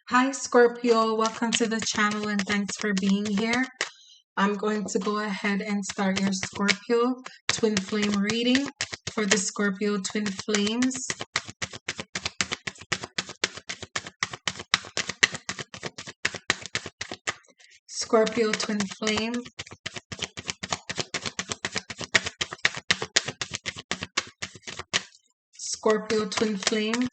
Hi, Scorpio. Welcome to the channel and thanks for being here. I'm going to go ahead and start your Scorpio twin flame reading for the Scorpio twin flames. Scorpio twin flame. Scorpio twin flame.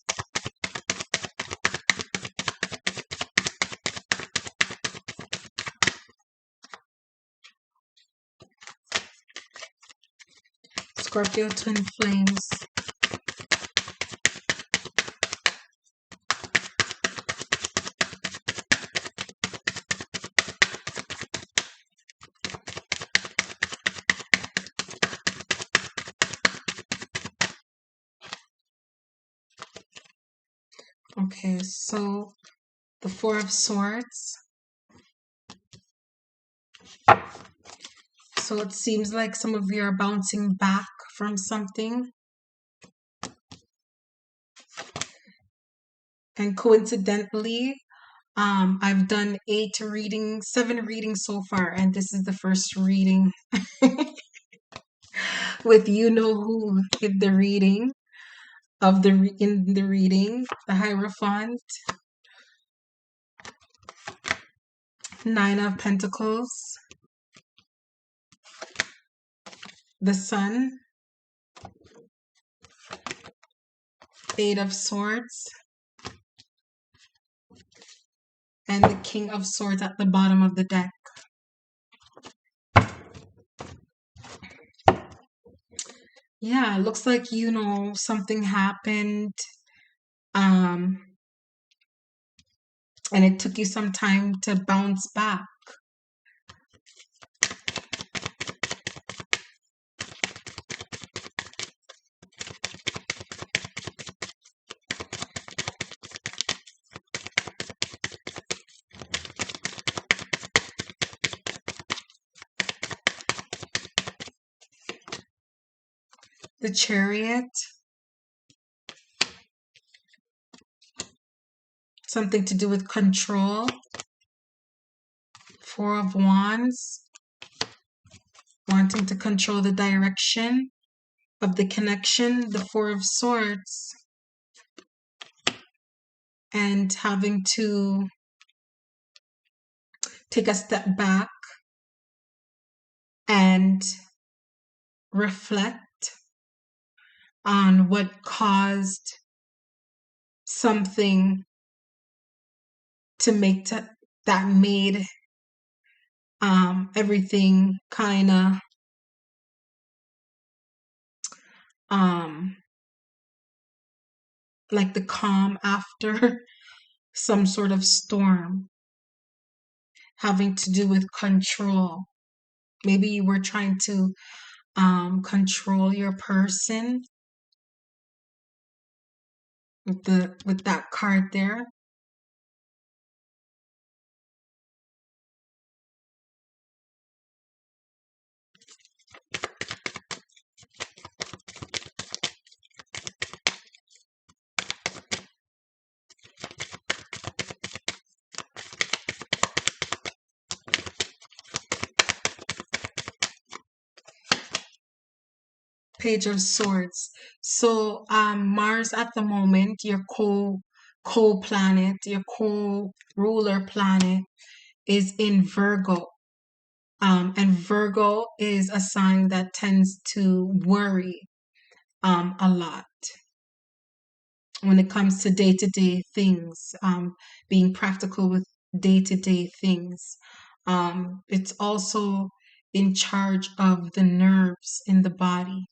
Scorpio twin flames. Okay, so the Four of Swords. So it seems like some of you are bouncing back from something. And coincidentally, I've done 7 readings so far, and this is the first reading with you know who in the reading in the reading, the Hierophant, Nine of Pentacles, the Sun, Eight of Swords, and the King of Swords at the bottom of the deck. Yeah, it looks like something happened, um, and it took you some time to bounce back. The Chariot, something to do with control. Four of Wands, wanting to control the direction of the connection. The Four of Swords, and having to take a step back and reflect on what caused something to make that made everything kind of like the calm after some sort of storm, having to do with control. Maybe you were trying to control your person with that card there. Page of Swords. So Mars at the moment, your co-planet, your co-ruler planet is in Virgo. And Virgo is a sign that tends to worry a lot when it comes to day-to-day things, being practical with day-to-day things. It's also in charge of the nerves in the body.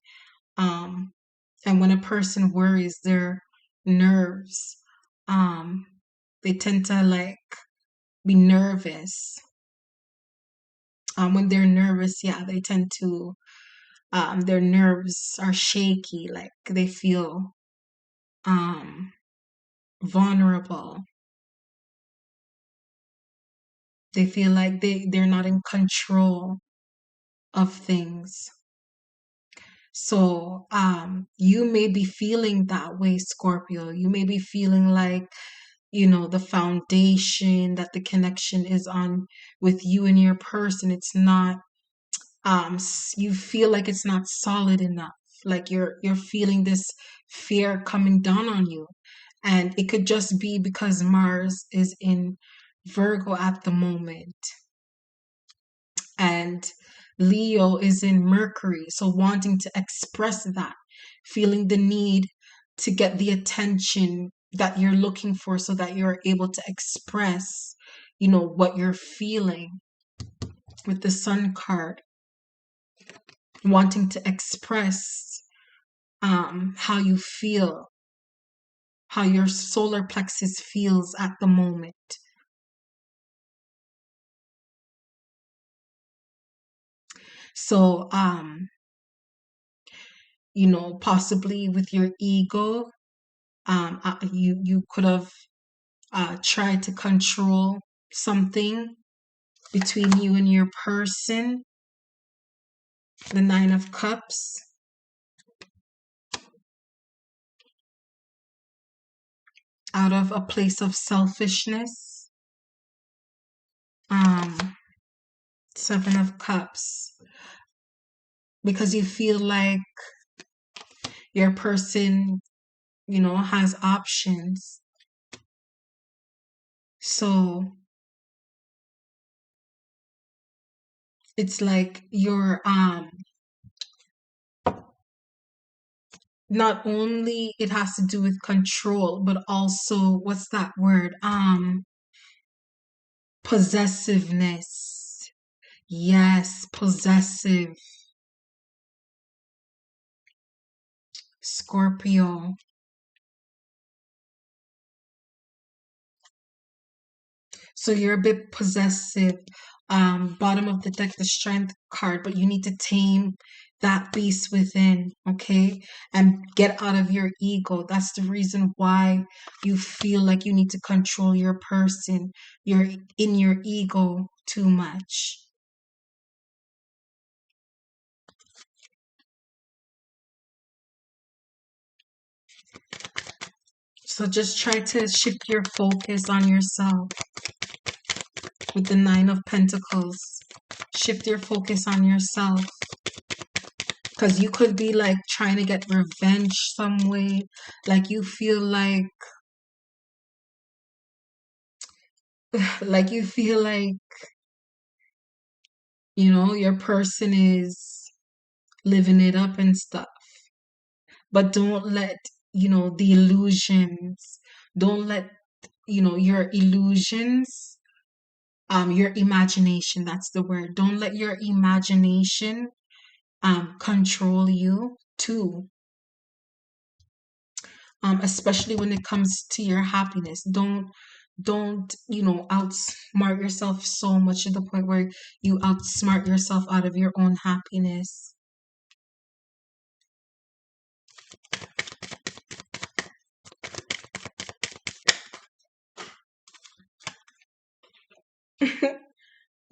And when a person worries, their nerves, they tend to like be nervous. When they're nervous, yeah, they tend to, their nerves are shaky, like they feel vulnerable. They feel like they're not in control of things. So you may be feeling that way, Scorpio. You may be feeling like the foundation that the connection is on with you and your person. It's not, you feel like it's not solid enough. Like you're feeling this fear coming down on you. And it could just be because Mars is in Virgo at the moment and Leo is in Mercury. So wanting to express that, feeling the need to get the attention that you're looking for so that you're able to express, what you're feeling with the Sun card, wanting to express how you feel, how your solar plexus feels at the moment. So, possibly with your ego, you could have tried to control something between you and your person. The Nine of Cups, out of a place of selfishness. Um, Seven of Cups, because you feel like your person, has options. So it's like you're not only it has to do with control, but also what's that word? Possessiveness. Yes, possessive. Scorpio. So you're a bit possessive. Bottom of the deck, the strength card, but you need to tame that beast within, okay? And get out of your ego. That's the reason why you feel like you need to control your person. You're in your ego too much. So just try to shift your focus on yourself with the Nine of Pentacles. Shift your focus on yourself. Because you could be like trying to get revenge some way. Like you feel like you feel like, your person is living it up and stuff. But don't let, the illusions, don't let, your illusions, your imagination, that's the word. Don't let your imagination control you too. Especially when it comes to your happiness. Don't outsmart yourself so much to the point where you outsmart yourself out of your own happiness.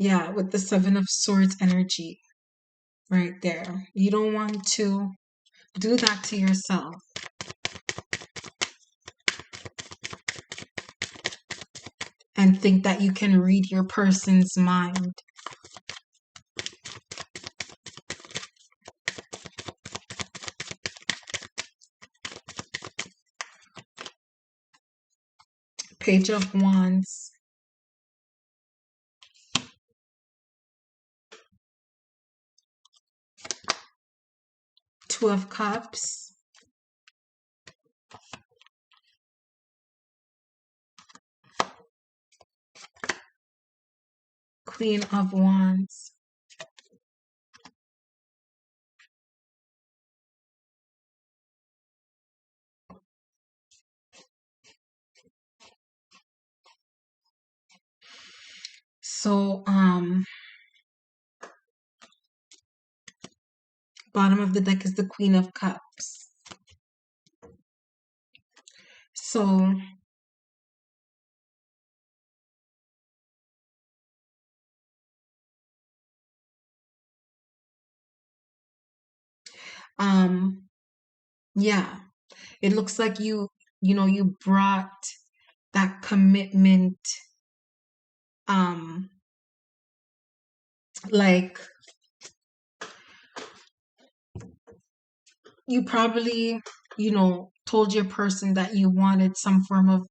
Yeah, with the Seven of Swords energy right there. You don't want to do that to yourself and think that you can read your person's mind. Page of Wands. Two of Cups. Queen of Wands. So, bottom of the deck is the Queen of Cups. So, yeah, it looks like you brought that commitment, um like you probably, told your person that you wanted some form of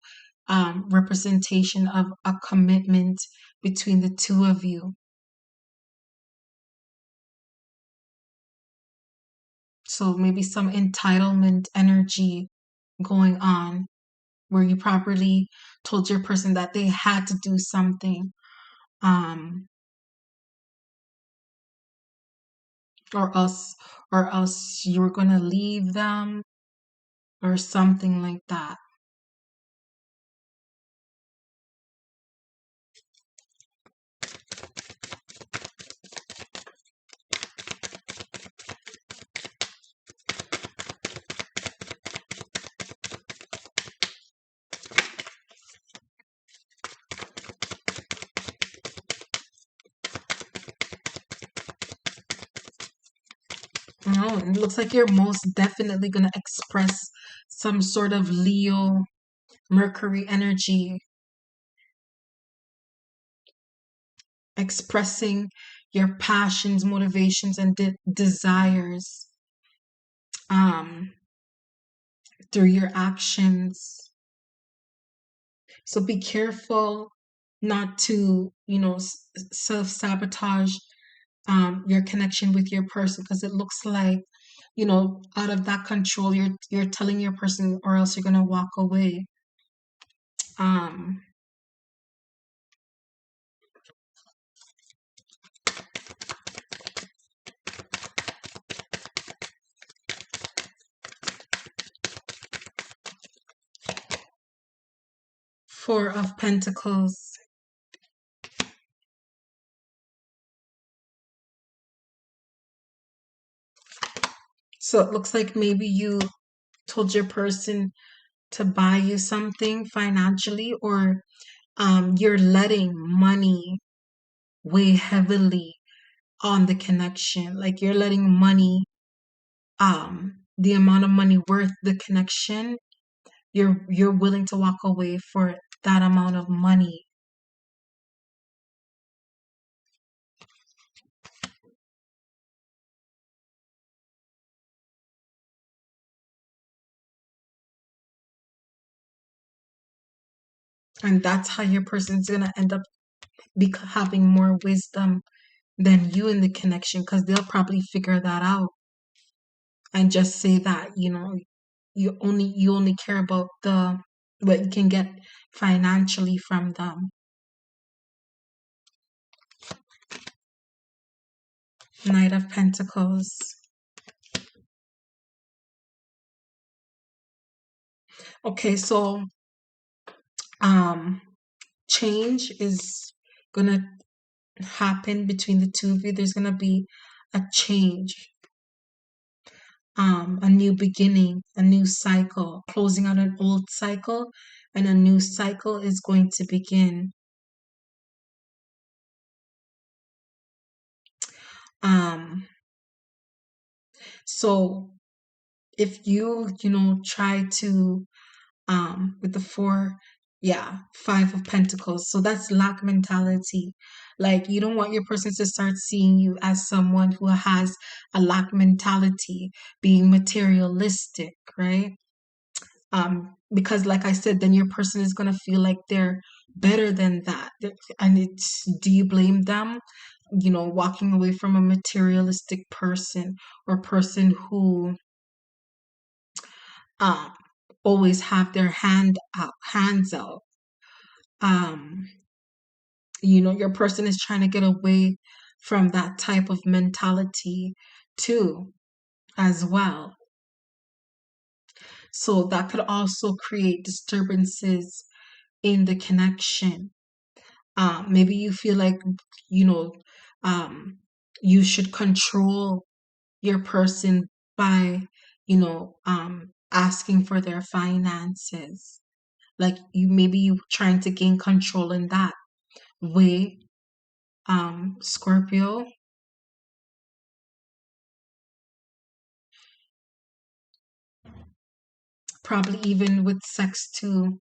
representation of a commitment between the two of you. So maybe some entitlement energy going on where you properly told your person that they had to do something, um or else you were gonna leave them or something like that. No, it looks like you're most definitely gonna express some sort of Leo Mercury energy, expressing your passions, motivations, and desires, um through your actions. So be careful not to, self-sabotage your connection with your person, because it looks like, out of that control, you're telling your person, or else you're gonna walk away. Um, 4 of Pentacles. So it looks like maybe you told your person to buy you something financially, or you're letting money weigh heavily on the connection. Like you're letting money, the amount of money worth the connection, you're willing to walk away for that amount of money. And that's how your person's gonna end up having more wisdom than you in the connection, because they'll probably figure that out and just say that, you only care about the what you can get financially from them. Knight of Pentacles. Okay, so um change is gonna happen between the two of you. There's gonna be a change, a new beginning, a new cycle, closing out an old cycle, and a new cycle is going to begin. Um, so if you try to, with the four, yeah, 5 of Pentacles. So that's lack mentality. Like you don't want your person to start seeing you as someone who has a lack mentality, being materialistic, right? Because like I said, then your person is gonna feel like they're better than that. And do you blame them? Walking away from a materialistic person, or person who um always have their hands out. Um, your person is trying to get away from that type of mentality too, as well. So that could also create disturbances in the connection. Maybe you feel like, you know, um, you should control your person by, asking for their finances. Like you trying to gain control in that way, Scorpio. Probably even with sex too.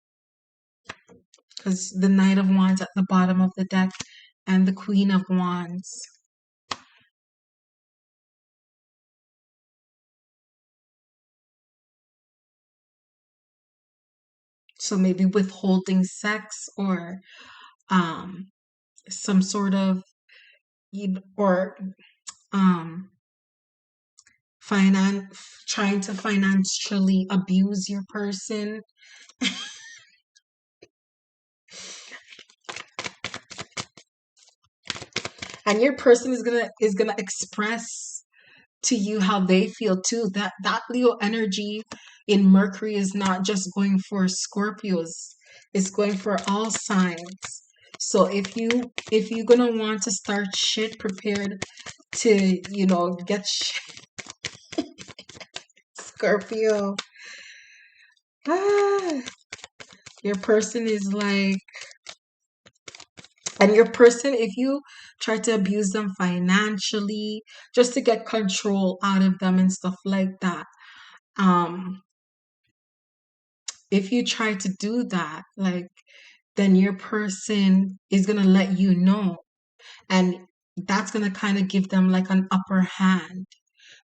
because the Knight of Wands at the bottom of the deck and the Queen of Wands. So maybe withholding sex or um some sort of or um finance trying to financially abuse your person. And your person is gonna express to you how they feel too. That Leo energy in Mercury is not just going for Scorpios, it's going for all signs. So if you're gonna want to start shit, prepared to get Scorpio. Ah, your person is like, and your person, if you try to abuse them financially just to get control out of them and stuff like that, um if you try to do that, like, then your person is gonna let you know, and that's gonna kind of give them like an upper hand.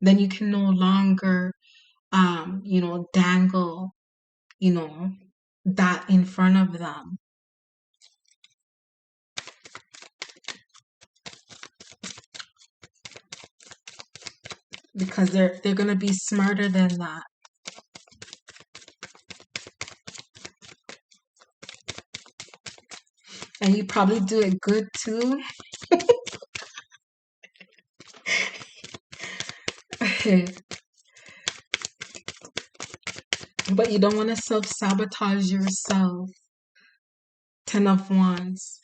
Then you can no longer dangle, you know, that in front of them, because they're gonna be smarter than that. And you probably do it good too. But you don't want to self-sabotage yourself. Ten of Wands.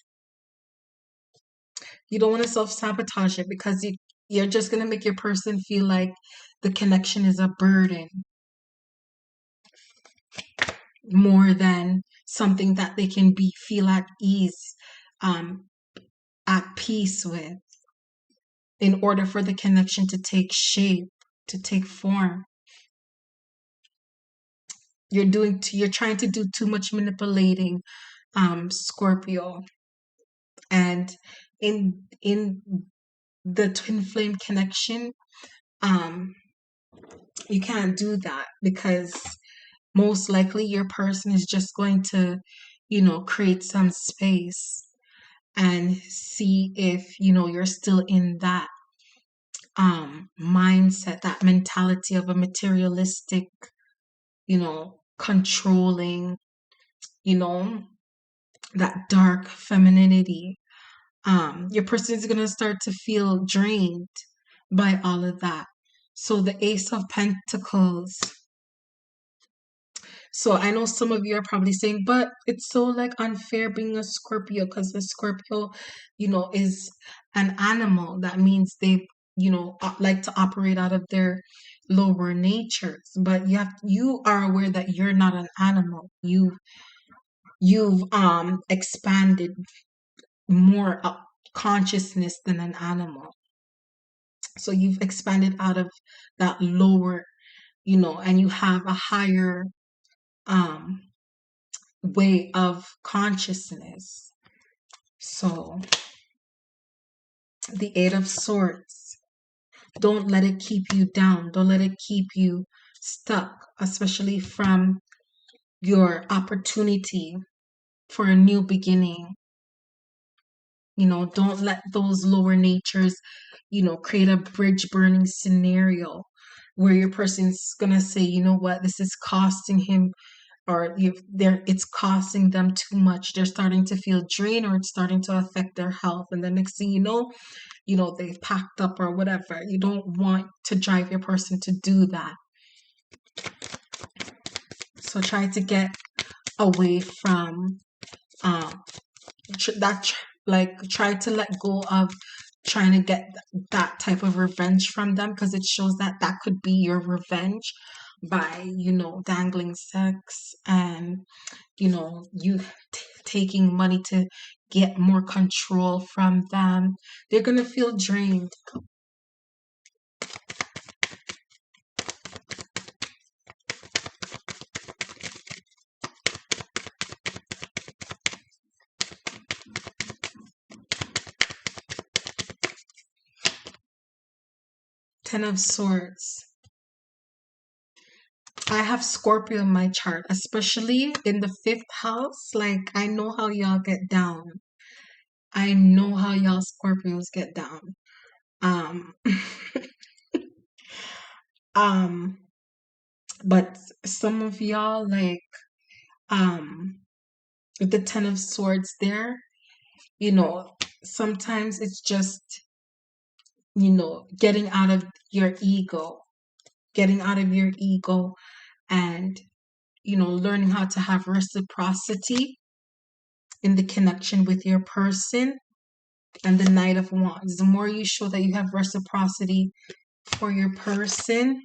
You don't want to self-sabotage it, because you're just going to make your person feel like the connection is a burden more than something that they can feel at ease, um, at peace with, in order for the connection to take shape, to take form. You're trying to do too much manipulating, Scorpio. And in the twin flame connection, um, you can't do that, because most likely your person is just going to, create some space and see if, you're still in that mindset, that mentality of a materialistic, controlling, you know, that dark femininity. Your person is going to start to feel drained by all of that. So the Ace of Pentacles. So I know some of you are probably saying, but it's so like unfair being a Scorpio, because the Scorpio, is an animal. That means they, like to operate out of their lower natures. But you are aware that you're not an animal. You've expanded more consciousness than an animal. So you've expanded out of that lower, and you have a higher um way of consciousness. So the Eight of Swords. Don't let it keep you down. Don't let it keep you stuck, especially from your opportunity for a new beginning. Don't let those lower natures, create a bridge burning scenario where your person's gonna say, you know what, this is costing him, or it's costing them too much. They're starting to feel drained, or it's starting to affect their health. And the next thing they've packed up or whatever. You don't want to drive your person to do that. So try to get away from like try to let go of trying to get that type of revenge from them, because it shows that that could be your revenge by dangling sex, and you taking money to get more control from them. They're gonna feel drained. Ten of Swords. I have Scorpio in my chart, especially in the fifth house. Like, I know how y'all get down. I know how y'all Scorpios get down. Um, um, but some of y'all, like, with the Ten of Swords there, you know, sometimes it's just, getting out of your ego, getting out of your ego and, learning how to have reciprocity in the connection with your person. And the Knight of Wands. The more you show that you have reciprocity for your person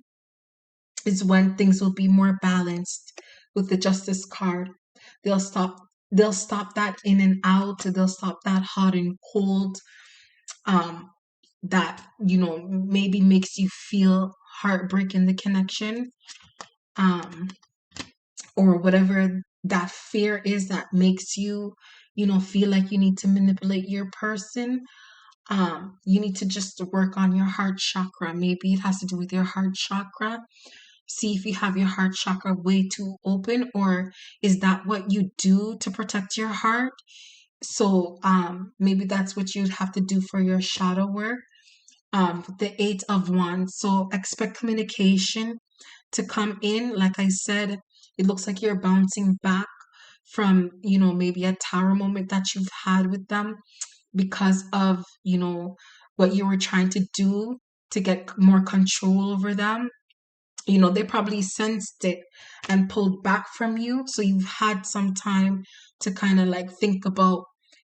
is when things will be more balanced. With the Justice card, they'll stop they'll stop that in and out, they'll stop that hot and cold, um that maybe makes you feel heartbreak in the connection, um or whatever that fear is that makes you feel like you need to manipulate your person. You need to just work on your heart chakra. Maybe it has to do with your heart chakra. See if you have your heart chakra way too open, or is that what you do to protect your heart? So maybe that's what you'd have to do for your shadow work. The Eight of Wands. So expect communication to come in. Like I said, it looks like you're bouncing back from, maybe a tower moment that you've had with them because of, what you were trying to do to get more control over them. They probably sensed it and pulled back from you. So you've had some time to kind of like think about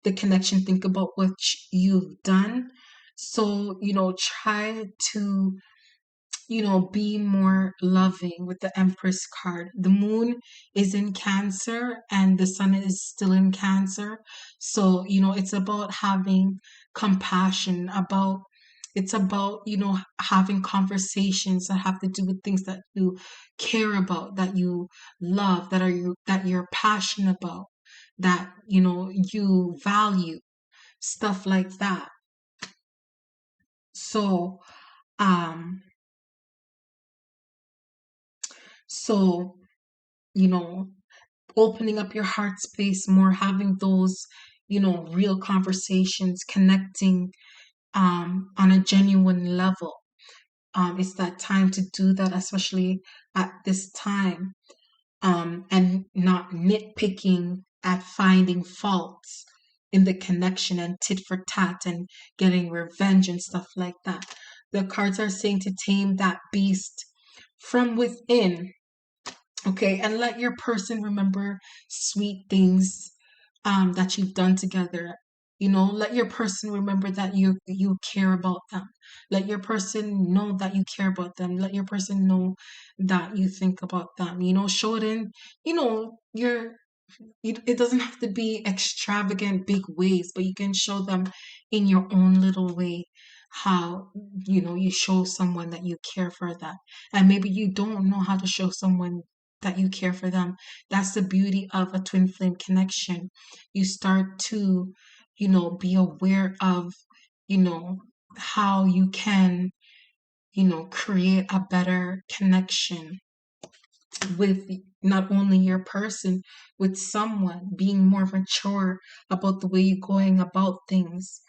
the connection, think about what you've done. So, try to be more loving with the Empress card. The moon is in Cancer and the sun is still in Cancer. So, it's about having compassion, it's about, having conversations that have to do with things that you care about, that you love, that you're passionate about, that, you value, stuff like that. So, um, so, you know, opening up your heart space more, having those, real conversations, connecting on a genuine level. It's that time to do that, especially at this time, and not nitpicking at finding faults in the connection and tit for tat and getting revenge and stuff like that. The cards are saying to tame that beast from within. Okay, and let your person remember sweet things that you've done together. Let your person remember that you care about them. Let your person know that you care about them. Let your person know that you think about them. Show it in, your it doesn't have to be extravagant big ways, but you can show them in your own little way how you show someone that you care for them. And maybe you don't know how to show someone that you care for them. That's the beauty of a twin flame connection. You start to be aware of you know how you can create a better connection with not only your person, with someone, being more mature about the way you're going about things,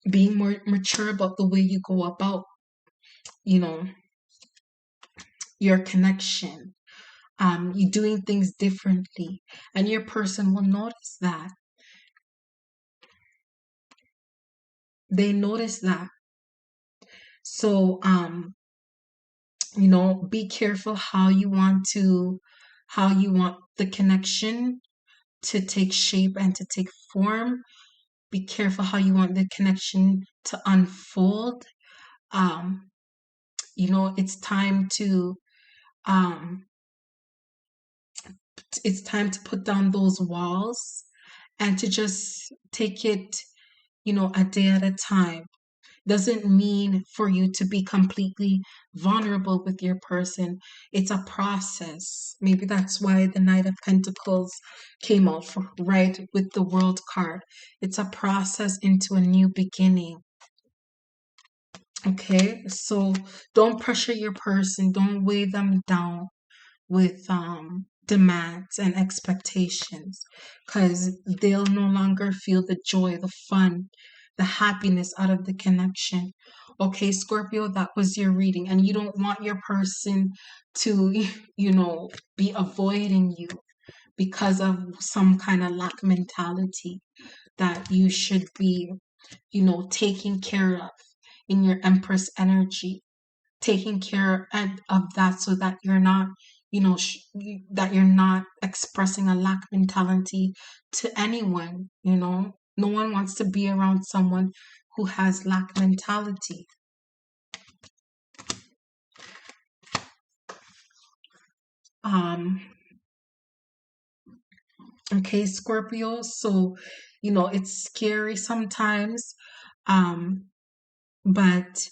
being more mature about the way you go about, you know, your connection. You doing things differently, and your person will notice that. They notice that. So, be careful how you want the connection to take shape and to take form. Be careful how you want the connection to unfold. Um, it's time to um put down those walls and to just take it, a day at a time. Doesn't mean for you to be completely vulnerable with your person. It's a process. Maybe that's why the Knight of Pentacles came out right with the World card. It's a process into a new beginning. Okay, so don't pressure your person, don't weigh them down with demands and expectations, because they'll no longer feel the joy, the fun, the happiness out of the connection. Okay, Scorpio, that was your reading, and you don't want your person to you know be avoiding you because of some kind of lack mentality that you should be taking care of in your Empress energy, taking care of that, so that you're not that you're not expressing a lack mentality to anyone. No one wants to be around someone who has lack mentality. um okay, Scorpio, so it's scary sometimes, um but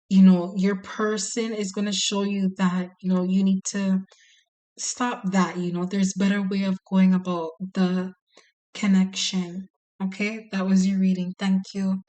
your person is going to show you that you need to stop that. There's better way of going about the connection. Okay, that was your reading. Thank you.